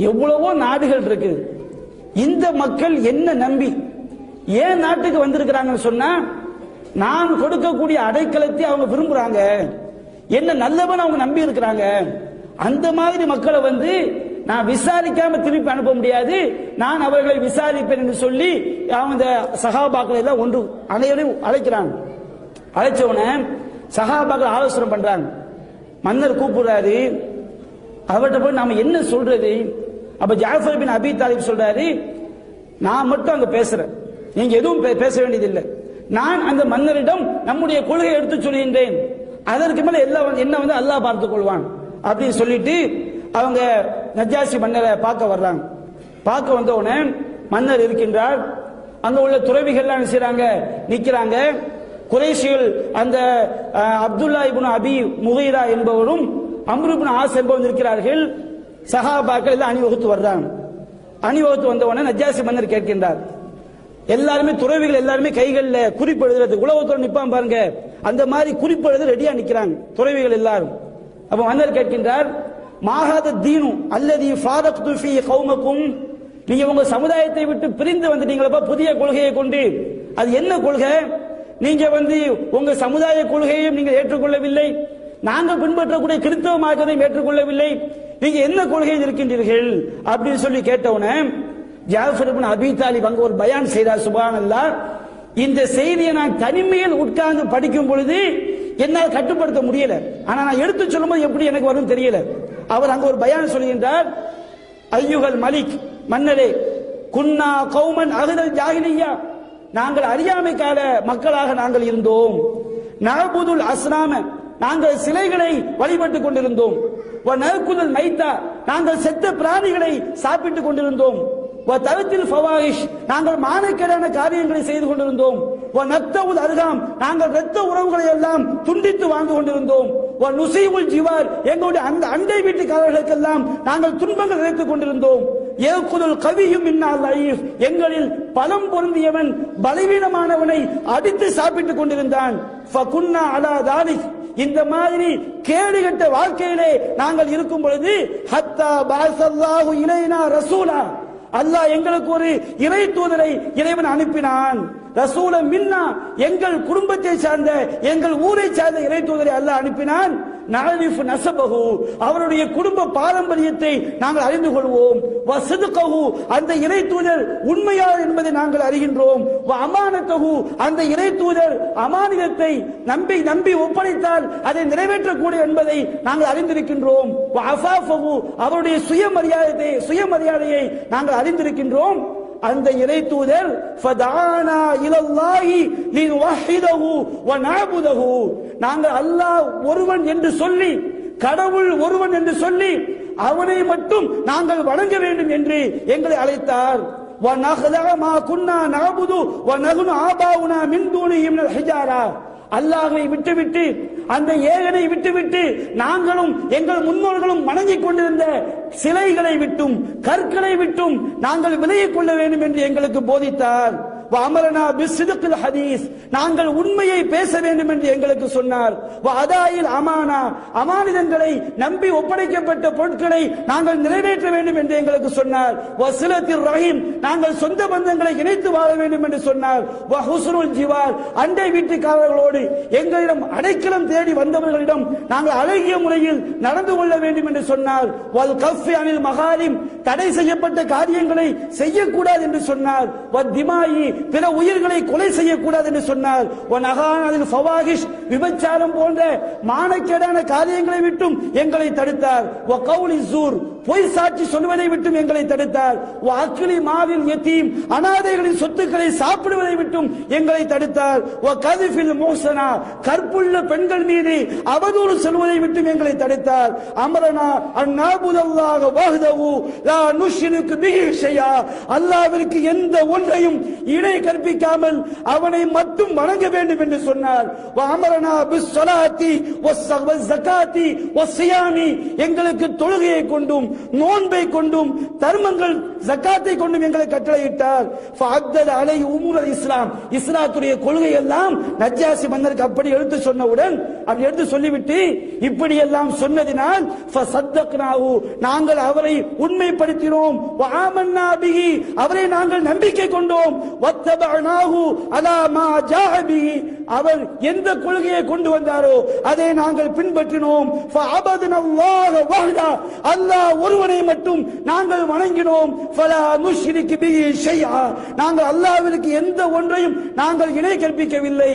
எவ்வளவோ நாடுகள் இருக்கு. இந்த மக்கள் என்ன நம்பி ஏன் நாட்டுக்கு வந்திருக்கிறாங்கன்னு சொன்னா, நான் கொடுக்கக்கூடிய அடைக்கலத்தை அவங்க விரும்புறாங்க, என்ன நல்லவன் அவங்க நம்பி இருக்கிறாங்க. அந்த மாதிரி மக்களை நான் விசாரிக்காம திருப்பி அனுப்ப முடியாது, நான் அவர்களை விசாரிப்பேன் என்று சொல்லி அவங்க சஹாபாக்கள் எல்லாம் ஒன்று அனைவரையும் அழைக்கிறாங்க. அழைச்சவன சஹாபாக்கள் ஆலோசனை பண்றாங்க. மன்னர் கூப்பிடுறாரு, அவர்கிட்ட போய் நாம என்ன சொல்றது? அப்ப ஜாஃபர் பின் அபி தாலிப் சொல்றாரு, நான் மட்டும் அங்க பேசுறேன், நீங்க எதுவும் பேச வேண்டியதில்லை. நான் அந்த மன்னரிடம் நம்முடைய கொள்கையை எடுத்து சொல்கின்றேன், அதற்கு மேல எல்லாம் என்ன அல்லாஹ் பார்த்துக் கொள்வான் அப்படின்னு சொல்லிட்டு அவங்க நஜ்ஜாஷி மன்னரை பார்க்க வர்றாங்க. பார்க்க வந்த உடனே மன்னர் இருக்கின்றார். அங்க உள்ள துறவிகள்லாம் செய்றாங்க, நிக்கிறாங்க. குறைஷிகள் அந்த அப்துல்லா இப்னு அபி முகைரா என்பவரும் அம்ரு இப்னு ஆஸ் என்பவரும் இருக்கிறார்கள். சஹாபாக்கள் எல்லாம் அணிவகுத்து வர்றாங்க. அணிவகுத்து வந்த உடனே நஜ்ஜாஷி மன்னர் கேட்கின்றார், எல்லாருமே துறவிகள் எல்லாருமே கைகள்ல குறிப்பு எழுதுறது, உலகத்தோடு நிப்பான் பாருங்க, அந்த மாதிரி குறிப்பு எழுத ரெடியா நிக்கிறாங்க துறவிகள் எல்லாரும். அப்ப மன்னர் கேட்கின்றார், மாஹாத தீனு அல்லதி ஃபாரக்து ஃபீ கௌமக்கும், நீங்க உங்க சமுதாயத்தை விட்டு பிரிந்து வந்துட்டீங்களப்பா புதிய கொள்கையை கொண்டு, அது என்ன கொள்கை? நீங்க உங்க சமுதாய கொள்கையையும் நீங்க ஏற்றுக்கொள்ளவில்லை, நாங்க பின்பற்றக்கூடிய கிறிஸ்தவ மார்க்கத்தையும் ஏற்றுக்கொள்ளவில்லை, நீங்க என்ன கொள்கையில் இருக்கின்றீர்கள் அப்படின்னு சொல்லி கேட்டவுடனே ஜாஃபர் இப்னு அபி தாலிப் அங்க ஒரு பயான் செய்தார். சுப்ஹானல்லாஹ், இந்த செய்தியை நான் தனிமையில் உட்கார்ந்து படிக்கும் பொழுது என்னால் கட்டுப்படுத்த முடியல, ஆனா நான் எடுத்து சொல்லும்போது எப்படி எனக்கு வரும் தெரியல. அவர் அங்க ஒரு பயான் சொல்கின்றார், ஐயுகல் மலிக், மன்னரே, குன்னா கௌமன் அஹ்தல் ஜாஹிலிய்யா, நாங்கள் அறியாமை கால மக்களாக நாங்கள் இருந்தோம். நஅபுதுல் அஸ்னாம, நாங்கள் சிலைகளை வழிபட்டுக் கொண்டிருந்தோம். வ நஅகுல் மைத்தா, நாங்கள் செத்த பிராணிகளை சாப்பிட்டுக் கொண்டிருந்தோம். வ தரத்தில் ஃபவாஹிஷ், நாங்கள் மானக்கேடான காரியங்களை செய்து கொண்டிருந்தோம். வ நக்தவுல் அர்ஹாம், நாங்கள் இரத்த உறவுகளை எல்லாம் துண்டித்து வாழ்ந்து கொண்டிருந்தோம். வ நுசீவுல் ஜிவார், எங்களுடைய அந்த அண்டை வீட்டுக்காரர்களுக்கெல்லாம் நாங்கள் துன்பங்கள் இழைத்துக் கொண்டிருந்தோம். யகுல் கவியும் மின்னல் லைஃப், எங்களில் பலம் பொருந்தியவன் பலவீனமானவனை அடித்து சாப்பிட்டுக் கொண்டிருந்தான். ஃபகுன்னா அலா தாலிக், இந்த மாதிரி கேடுகட்ட வாழ்க்கையிலே நாங்கள் இருக்கும் பொழுது ஹத்தா பஅஸல்லாஹு இலைனா ரசூலா, அல்லாஹ் எங்களுக்கு ஒரு இறை தூதரை இறைவன் அனுப்பினான். ரசூல மின்னா, எங்கள் குடும்பத்தை சார்ந்த எங்கள் ஊரை சார்ந்த இறை தூதரை அல்லாஹ் அனுப்பினான். நஅரிஃபு நஸபஹு, அவருடைய குடும்ப பாரம்பரியத்தை நாங்கள் அறிந்து கொள்வோம். வ ஸித்கஹு, அந்த இறை தூதர் உண்மையாளர் என்பதை நாங்கள் அறிகின்றோம். வ அமானத்தஹு, அந்த இறை தூதர் அமானிதத்தை நம்பி ஒப்படைத்தால் அதை நிறைவேற்றக்கூடிய என்பதை நாங்கள் அறிந்திருக்கின்றோம். வ அஃபாஃபஹு, அவருடைய சுயமரியாதையை நாங்கள் அறிந்திருக்கின்றோம். அந்த இறை தூதர் ஃபதானா இலல்லாஹி லினுவஹிதஹு வ நஅபுதஹு, நாங்கள் அல்லாஹ் ஒருவன் என்று சொல்லி, கடவுள் ஒருவன் என்று சொல்லி அவனை மட்டும் நாங்கள் வணங்க வேண்டும் என்று எங்களை அழைத்தார். வ நஹ்தா மா குன்னா நஅபுது வ நஹ்னு ஆபாவுனா மின் தூனிஹி மினல் ஹிஜாரா, அல்லாஹ்வை விட்டுவிட்டு அந்த ஏகனை விட்டுவிட்டு நாங்களும் எங்கள் முன்னோர்களும் வணங்கிக் கொண்டிருந்த சிலைகளை விட்டும் கற்களை விட்டும் நாங்கள் விலகிக் கொள்ள வேண்டும் என்று எங்களுக்கு போதித்தார். அமரனா பிஸ்ஸித்கில் ஹதீஸ், நாங்கள் உண்மையை பேச வேண்டும் என்று எங்களுக்கு சொன்னார். அதாயில் அமானா, அமானிதங்களை நம்பி ஒப்படைக்கப்பட்ட பொருட்களை நாங்கள் நிறைவேற்ற வேண்டும் என்று எங்களுக்கு சொன்னார். வசிலத்தில் ரஹீம், நாங்கள் சொந்த பந்தங்களை இணைத்து வாழ வேண்டும் என்று சொன்னார். ஹுஸ்னுல் ஜிவார், அண்டை வீட்டுக்காரர்களோடு எங்களிடம் அடைக்கலம் தேடி வந்தவர்களிடம் நாங்கள் அழகிய முறையில் நடந்து கொள்ள வேண்டும் என்று சொன்னார். வல் கஃபி அனில் மகாரிம், தடை செய்யப்பட்ட காரியங்களை செய்யக்கூடாது என்று சொன்னார். வத்திமாயி, பிற உயிர்களை கொலை செய்யக்கூடாது என்று சொன்னார். விபச்சாரம் போன்ற மானக்கேடான காரியங்களை விட்டும் எங்களை தடுத்தார். பொய் சாட்சி சொல்வதை விட்டும் எங்களை தடுத்தார். அக்கிலி மாவில் யதீம், அனாதைகளின் சொத்துக்களை சாப்பிடுவதை விட்டும் எங்களை தடுத்தார். கற்புள்ள பெண்கள் மீது அவதூறு சொல்வதை விட்டும் எங்களை தடுத்தார். அமரனா அந்நாபுதல்லாஹ வஹ்தஹு லா நுஷ்ரிகு பிஹி ஷைஆ, அல்லாஹ்விற்கு எந்த ஒன்றையும் இணை கற்பிக்காமல் அவனை மட்டும் வணங்க வேண்டும் என்று சொன்னார். அமரனா பிஸ்ஸலாத்தி வஸ்ஸகாத்தி வஸ்ஸியாமி, எங்களுக்கு தொழுகையை கொண்டும் நோன்பை கொண்டும் தர்மங்கள் ஜக்காத்தை கொண்டும் எங்களை கட்டளையிட்டார். இஸ்லாம் இஸ்லாத்துடைய கொள்கை எல்லாம் நஜ்ஜாசி மன்னருக்கு அப்படி எடுத்து சொன்னவுடன் அப்படி எடுத்து சொல்லிவிட்டு இப்படி எல்லாம் சொன்னதினால் நாங்கள் அவரை உண்மைப்படுத்தினோம், அவரை நாங்கள் நம்பிக்கை கொண்டோம், அவர் எந்த கொள்கையை கொண்டு வந்தாரோ அதை நாங்கள் பின்பற்றினோம். அல்லாஹ் ஒருவனை மட்டும் நாங்கள் வணங்கினோம். நாங்கள் அல்லாஹ்விற்கு எந்த ஒன்றையும் நாங்கள் இணை கற்பிக்கவில்லை.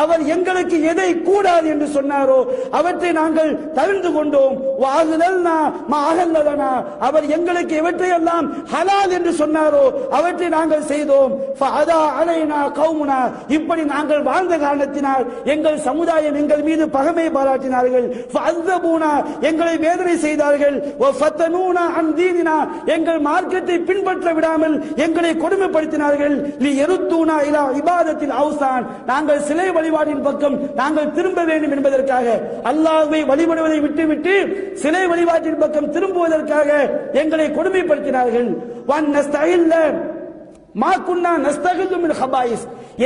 அவர் எங்களுக்கு எதை கூடாது என்று சொன்னாரோ அவற்றை நாங்கள் தவிர்த்து கொண்டோம். அவர் எங்களுக்கு எவற்றையெல்லாம் ஹலால் என்று சொன்னாரோ அவற்றை நாங்கள் செய்தோம். இப்படி நாங்கள் வாழ்ந்த காரணத்தினால் எங்கள் சமுதாயம் எங்கள் மீது பகைமை பாராட்டினார்கள். எங்களை வேதனை செய்தார்கள். எங்கள் மார்க்கத்தை பின்பற்ற விடாமல் எங்களை கொடுமைப்படுத்தினார்கள். நாங்கள் சிலை வழிபாட்டின் பக்கம் நாங்கள் திரும்ப வேண்டும் என்பதற்காக, அல்லாஹ்வை வழிபடுவதை விட்டுவிட்டு சிலை வழிபாட்டின் பக்கம் திரும்புவதற்காக எங்களை கொடுமைப்படுத்தினார்கள்.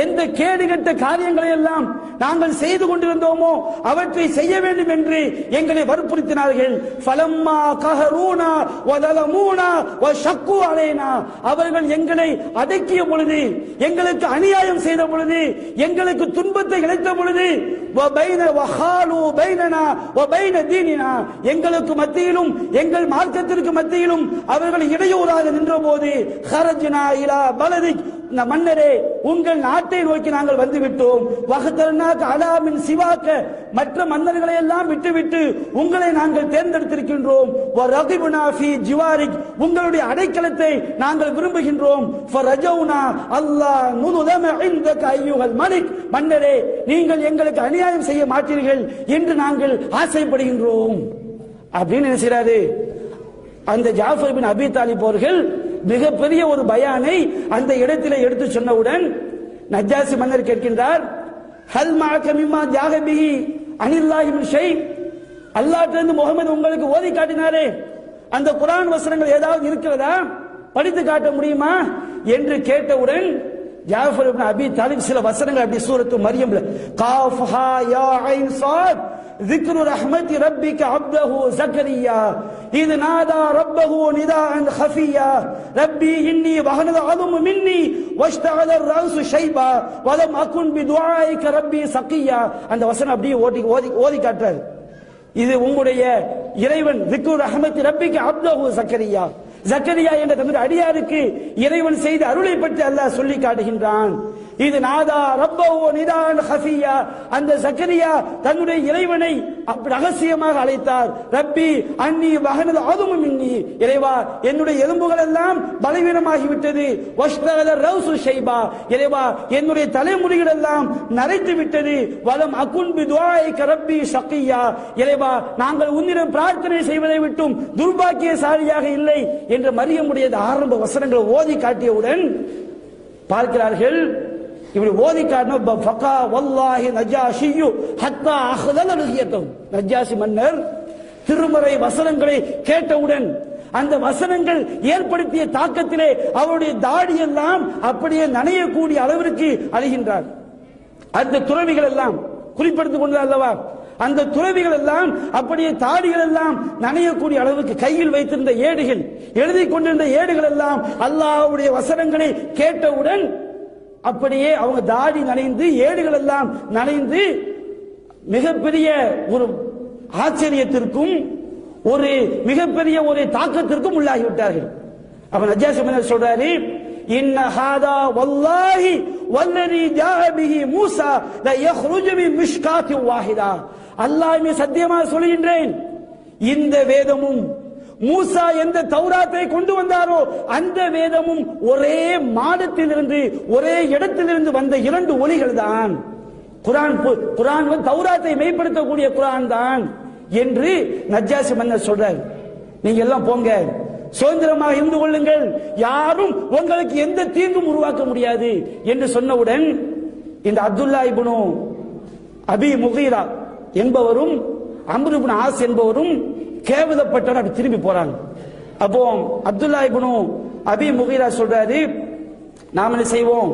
எந்த கேடுகட்ட காரியங்களை எல்லாம் நாங்கள் செய்து கொண்டிருந்தோமோ அவற்றை செய்ய வேண்டும் என்று எங்களை வற்புறுத்தினார்கள். அவர்கள் எங்களை அடக்கிய பொழுது, எங்களுக்கு அநியாயம் செய்த பொழுது, எங்களுக்கு துன்பத்தை இழைத்த பொழுது, எங்களுக்கு மத்தியிலும் எங்கள் மார்க்கத்திற்கு மத்தியிலும் அவர்கள் இடையூறாக நின்ற போது, மன்னரே உங்கள் நாட்டை நோக்கி நாங்கள் வந்துவிட்டோம். மற்ற மன்னர்களை எல்லாம் விட்டுவிட்டு உங்களை நாங்கள் தேர்ந்தெடுத்திருக்கின்றோம். உங்களுடைய அடைக்கலத்தை நாங்கள் விரும்புகின்றோம். மன்னரே நீங்கள் எங்களுக்கு அநியாயம் செய்ய மாட்டீர்கள் என்று நாங்கள் ஆசைப்படுகின்றோம் அப்படின்னு நினைக்கிறாரு. அந்த ஜாஃபர் பின் அபி தாலிப் அவர்கள் மிகப்பெரிய ஒரு பயானை அந்த இடத்திலே எடுத்து சொன்னவுடன் நஜ்ஜாசி மன்னர் கேட்கின்றார், ஹல் மஅக மிம்மா ஜாஹ பிஹி அனில்லாஹி மின் ஷை. அல்லாஹ்விலிருந்து முகமது உங்களுக்கு ஓதி காட்டினாரே அந்த குர்ஆன் வசனங்கள் ஏதாவது இருக்கிறதா, படித்து காட்ட முடியுமா என்று கேட்டவுடன் ஜாஃபர் இப்னு அபி தாலிப் சில வசனங்கள் அப்படி சூரத்து மர்யம்ல காஃப் ஹா யா ஐன் ஸாத் ذكر رحمة ربك عبده زكريا إذ نادى ربه نداء خفيا ربي إني وهن العظم مني واشتعل الرأس شيبا ولم أكن بدعائك ربي سقيا. அந்த வசனம் அப்படியே ஓதி காட்டுறார். இது உங்களுடைய இறைவன் ذكر رحمة ربك عبده زكريا, ஜக்கரியா என்ற தன்னுடைய அடியாருக்கு இறைவன் செய்த அருளை பற்றி அல்லாஹ் சொல்லி காட்டுகின்றான். இது நாதா ரப்பஹு நிதான் ஹஃபியா, அந்த ஜக்கரியா தன்னுடைய இறைவனை ரகசியமாக அழைத்தார். ரப்பி அன்னி வஹனல் அதுமு மின்னி, இறைவா என்னுடைய எலும்புகள் எல்லாம் பலவீனமாகிவிட்டது. வஷ்தகல ரௌசு ஷைபா, இறைவா என்னுடைய தலைமுடிகள் எல்லாம் நரைத்து விட்டது. வலம் அகுன் பி துஆயிக ரப்பி ஷகியா, இறைவா நாங்கள் உன்னிடம் பிரார்த்தனை செய்வதை விட்டும் துர்பாக்கியசாலியாக இல்லை என்று மரியமுடைய ஆரம்ப வசனங்களை ஓதி காட்டியவுடன் பார்க்கிறார்கள். இப்படி ஓதி காட்டின ஃபகா வல்லாஹி நஜாஷியு ஹத்தா அஹ்தல ருஹியத்தும், நஜ்ஜாசி மன்னர் திருமறை வசனங்களை கேட்டவுடன் அந்த வசனங்கள் ஏற்படுத்திய தாக்கத்திலே அவருடைய தாடியெல்லாம் அப்படியே நனையக்கூடிய அளவிற்கு அழுகின்றார். அந்த துறவிகள் எல்லாம் குறிப்பிடுத்திக் கொண்டார் அல்லவா, அந்த துறவிகள் எல்லாம் அப்படியே தாடிகள் எல்லாம் நனையக்கூடிய அளவுக்கு கையில் வைத்திருந்த ஏடுகள், எழுதி கொண்டிருந்த ஏடுகள் எல்லாம் அல்லாஹ்வுடைய வசனங்களை கேட்டவுடன் அப்படியே அவங்க தாடி நனைந்து ஏடுகள் எல்லாம் நனைந்து மிகப்பெரிய ஒரு ஆச்சரியத்திற்கும் ஒரு மிகப்பெரிய ஒரு தாக்கத்திற்கும் உள்ளாகிவிட்டார்கள். அப்ப நஜ்ஜாசி மன்னர் சொல்றாரு, இன்ன ஹாதா வல்லாஹி வல்லதி ஜாஅ பிஹி மூஸா லா யக்ருஜு மின் மிஷ்காத்தி வாஹிதா, அல்லாஹ்வே சத்தியமாக சொல்கின்றேன், இந்த வேதமும் மூசா எந்த தௌராத்தை கொண்டு வந்தாரோ அந்த வேதமும் ஒரே மாடத்திலிருந்து ஒரே இடத்திலிருந்து வந்த இரண்டு ஒலிகள் தான். குர்ஆன் தௌராத்தை மெய்ப்படுத்தக்கூடிய குர்ஆன் தான் என்று நஜ்ஜாசி மன்னர் சொல்றார். நீங்க எல்லாம் போங்க, சுதந்திரமாக இருந்து கொள்ளுங்கள், யாரும் உங்களுக்கு எந்த தீங்கும் உருவாக்க முடியாது என்று சொன்னவுடன் இந்த அப்துல்லா இப்னு அபி முகீரா என்பவரும் அம்ர் இப்னு ஆஸ் என்பவரும் கேவலப்பட்டவர் அப்படி திரும்பி போறாங்க. அப்போ அப்துல்லா இப்னு அபி முகீரா சொல்றாரு, நாம என்ன செய்வோம்,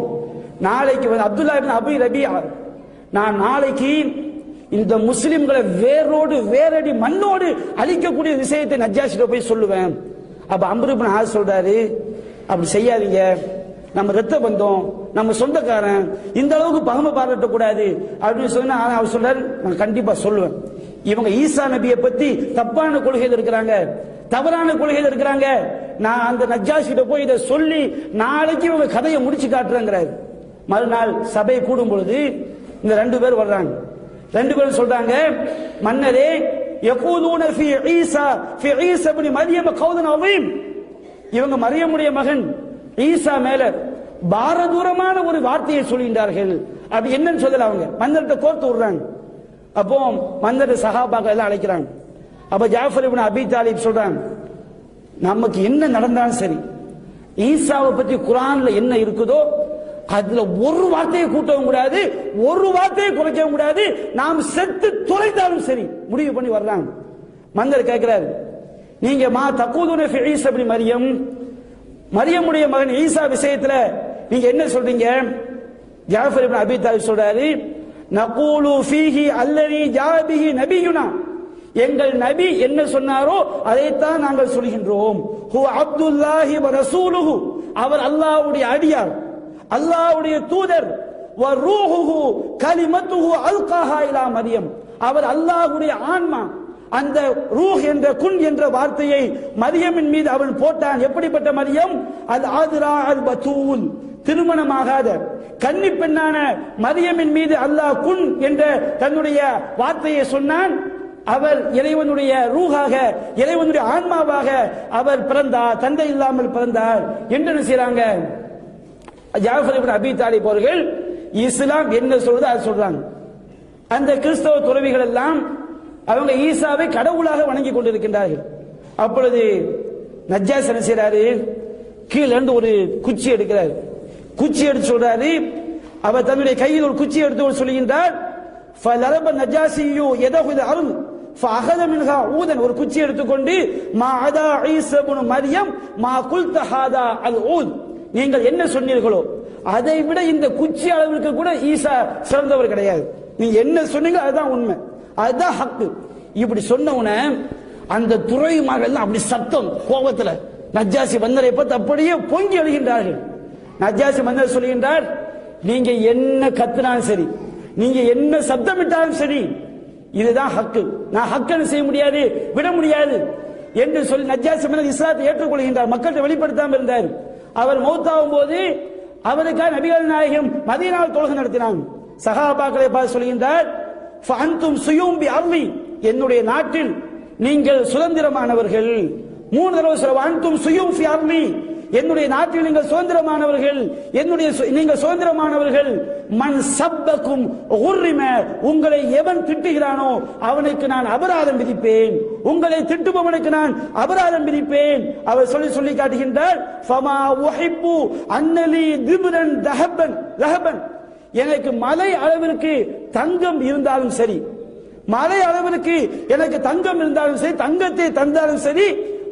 நாளைக்கு அப்துல்லா இப்னு அபி ரபியா, நான் நாளைக்கு இந்த முஸ்லிம்களை வேரோடு வேரடி மண்ணோடு அழிக்கக்கூடிய விஷயத்தை நஜ்ஜாஷிட்ட போய் சொல்லுவேன். அப்ப அம்ர் இப்னு ஆஸ் சொல்றாரு, அப்படி செய்யாதீங்க, நம்ம ரத்த பந்தம், நம்ம சொந்தக்காரன், இந்த அளவுக்கு பகமை பாராட்ட கூடாது அப்படின்னு சொன்னா அவர் சொல்றாரு, நான் கண்டிப்பா சொல்லுவேன். இவங்க ஈசா நபியை பத்தி தப்பான கொள்கையில் இருக்கிறாங்க, தவறான கொள்கையில் இருக்கிறாங்க, நான் அந்த நஜ்ஜாஷிட்ட போய் இதை சொல்லி நாளைக்கு இவங்க கதையை முடிச்சு காட்டுறேங்கிறாரு. மறுநாள் சபை கூடும் பொழுது இந்த 2 பேர் வர்றாங்க. 2 பேரும் சொல்றாங்க, மன்னரே, யகூலூன ஃபீ ஈசா இப்னு மர்யம் கௌலன் அதீம், இவங்க மரியமுடைய மகன் ஈசா மேல பாரதூரமான ஒரு வார்த்தையை சொல்கின்றார்கள். அப்படி என்னன்னு சொல்லல. அவங்க மன்னர்கிட்ட கோர்த்து விடுறாங்க. அப்போ மன்னர் சஹாபாக்கள் எல்லாம் அழைக்கிறாங்க. அப்ப ஜாஃபர் இப்னு அபி தாலிப் சொல்றாங்க, நமக்கு என்ன நடந்தாலும் சரி, ஈசாவை பத்தி குர்ஆன்ல என்ன இருக்குதோ அதுல ஒரு வார்த்தையை கூட்டவும் கூடாது, ஒரு வார்த்தையை குறைக்கவும் கூடாது, நாம் செத்து தொலைத்தாலும் சரி முடிவு பண்ணி வர்றாங்க. மன்னர் கேட்கிறாரு, நீங்க மா தக்கூதுன ஃபீ ஈசா இப்னு மரியம், மரியமுடைய மகன் ஈசா விஷயத்துல நீங்க என்ன சொல்றீங்க? ஜாஃபர் இப்னு அபி தாலிப் சொல்றாரு, நகூலு ஃபீஹி அல்லதி ஜா பிஹி நபியுனா, எங்கள் நபி என்ன சொன்னாரோ அதைத்தான் நாங்கள் சொல்கின்றோம். ஹு அப்துல்லாஹி வ ரசூலுஹு, அவர் அல்லாஹ்வுடைய அடியார், அல்லாஹ்வுடைய தூதர், வ ரூஹுஹு கலிமத்துஹு அல்காஹா இலா மரியம், அவர் அல்லாஹ்வுடைய ஆன்மா, அந்த ரூஹ் என்ற குன் என்ற வார்த்தையை மரியமின் மீது அவன் போட்டான். எப்படிப்பட்ட மரியம்? அல் ஆதிரா அல் பத்தூல், திருமணமாகாத கன்னி பெண்ணான மரியமின் மீது அல்லாஹ் குன் என்ற தன்னுடைய வார்த்தையை சொன்னான். அவர் இறைவனுடைய ரூஹாக, இறைவனுடைய ஆன்மாவாக அவர் பிறந்தார், தந்தை இல்லாமல் பிறந்தார் என்று செய்றாங்க. ஜாஃபர் இப்னு அபி தாலிப் அவர்கள் இஸ்லாம் என்ன சொல்றது அது சொல்றாங்க. அந்த கிறிஸ்தவ துறவிகள் எல்லாம் அவங்க ஈசாவை கடவுளாக வணங்கி கொண்டிருக்கின்றார்கள். அப்பொழுது நஜ்ஜாஷ் என்ன செய்றாரு, கீழ இருந்து ஒரு குச்சி எடுக்கிறார். குச்சி எடுத்து சொல்றாரு, அவர் தன்னுடைய கையில் ஒரு குச்சி எடுத்து சொல்லுகின்றார், ஃபலரப நஜ்ஜாஷியு யதஹு அல் ஃபஅஹத மின்ஹா ஊதன், ஒரு குச்சி எடுத்துக்கொண்டு மா அதா ஈசா இப்னு மரியம் மா குல்த ஹாதா அல் ஊத், நீங்கள் என்ன சொன்னீர்களோ அதை விட இந்த குச்சி அளவிற்கு கூட ஈசா சிறந்தவர் கிடையாது, நீங்க என்ன சொன்னீங்க அதுதான் உண்மை, அதுதான் ஹக்கு. இப்படி சொன்னவன அந்த துறைமார்கள் அப்படி சத்தம் கோபத்துல நஜ்ஜாஷி மன்னரை பார்த்து அப்படியே பொங்கி எழுகின்றார்கள். நஜ்ஜாஷி மன்னர் சொல்கின்றார், நீங்க என்ன கத்துனாலும் சரி, நீங்க என்ன சப்தமிட்டாலும் சரி, இதுதான் ஹக்கு, நான் ஹக்குன்னு செய்ய முடியாது, விட முடியாது என்று சொல்லி நஜ்ஜாஷி மன்னர் இஸ்லாத்தை ஏற்றுக்கொள்கின்றார். மக்கள்கிட்ட வெளிப்படுத்தாமல் இருந்தார். அவர் மௌத்தாகும் போது அவருக்காக நபிகள் நாயகம் மதீனாவில் தொழுகை நடத்தினாங்க. சஹாபாக்களை பார்த்து சொல்கின்றார், ஃபஅன்தும் சுயூம் பி அர்லி, என்னுடைய நாட்டில் நீங்கள் சுதந்திரமானவர்கள். 3 தடவை சொல்ல, அன்தும் சுயூம் ஃபி அர்லி, என்னுடைய நாட்டில் நீங்கள் சுதந்திரமானவர்கள், நீங்கள் சுதந்திரமானவர்கள். மன் சப்பக்கும் உர்ரிம, உங்களை எவன் திட்டுகிறானோ அவனுக்கு நான் அபராதம் விதிப்பேன், உங்களை திட்டுபவனுக்கு நான் அபராதம் விதிப்பேன். அவர் சொல்லி காட்டுகின்றார், ஃபமா உஹிப்பு அன்னலி திப்ரன் தஹபன், எனக்கு மலை அளவிற்கு தங்கம் இருந்தாலும் சரி, மலை அளவிற்கு எனக்கு தங்கம் இருந்தாலும் சரி, தங்கத்தை தந்தாலும் சரி,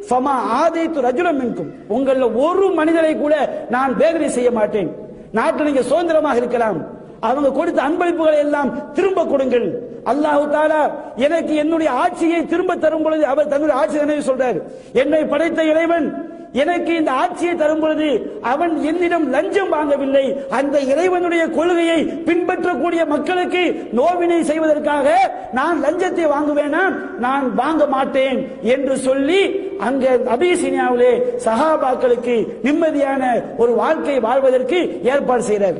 ஃபமா ஆதைத்து ரஜுலம் மின்கும், உங்கள ஒரு மனிதரை கூட நான் வேதனை செய்ய மாட்டேன். நாட்டில் நீங்க சுதந்திரமாக இருக்கலாம், அவங்க கொடுத்த அன்பளிப்புகளை எல்லாம் திரும்ப கொடுங்கள். அல்லாஹ் தஆலா எனக்கு என்னுடைய ஆட்சியை திரும்ப தரும் பொழுது அவர் தன்னுடைய ஆட்சி நினைவு சொல்றார், என்னை படைத்த இறைவன் எனக்கு இந்த ஆட்சியை தரும் பொழுது அவன் என்னிடம் லஞ்சம் வாங்கவில்லை, அந்த இறைவனுடைய கொள்கையை பின்பற்றக்கூடிய மக்களுக்கு நோவினை செய்வதற்காக நான் லஞ்சத்தை வாங்குவேனா, நான் வாங்க மாட்டேன் என்று சொல்லி அங்கே அபிசீனியாவிலே சஹாபாக்களுக்கு நிம்மதியான ஒரு வாழ்க்கை வாழ்வதற்கு ஏற்பாடு செய்கிறார்.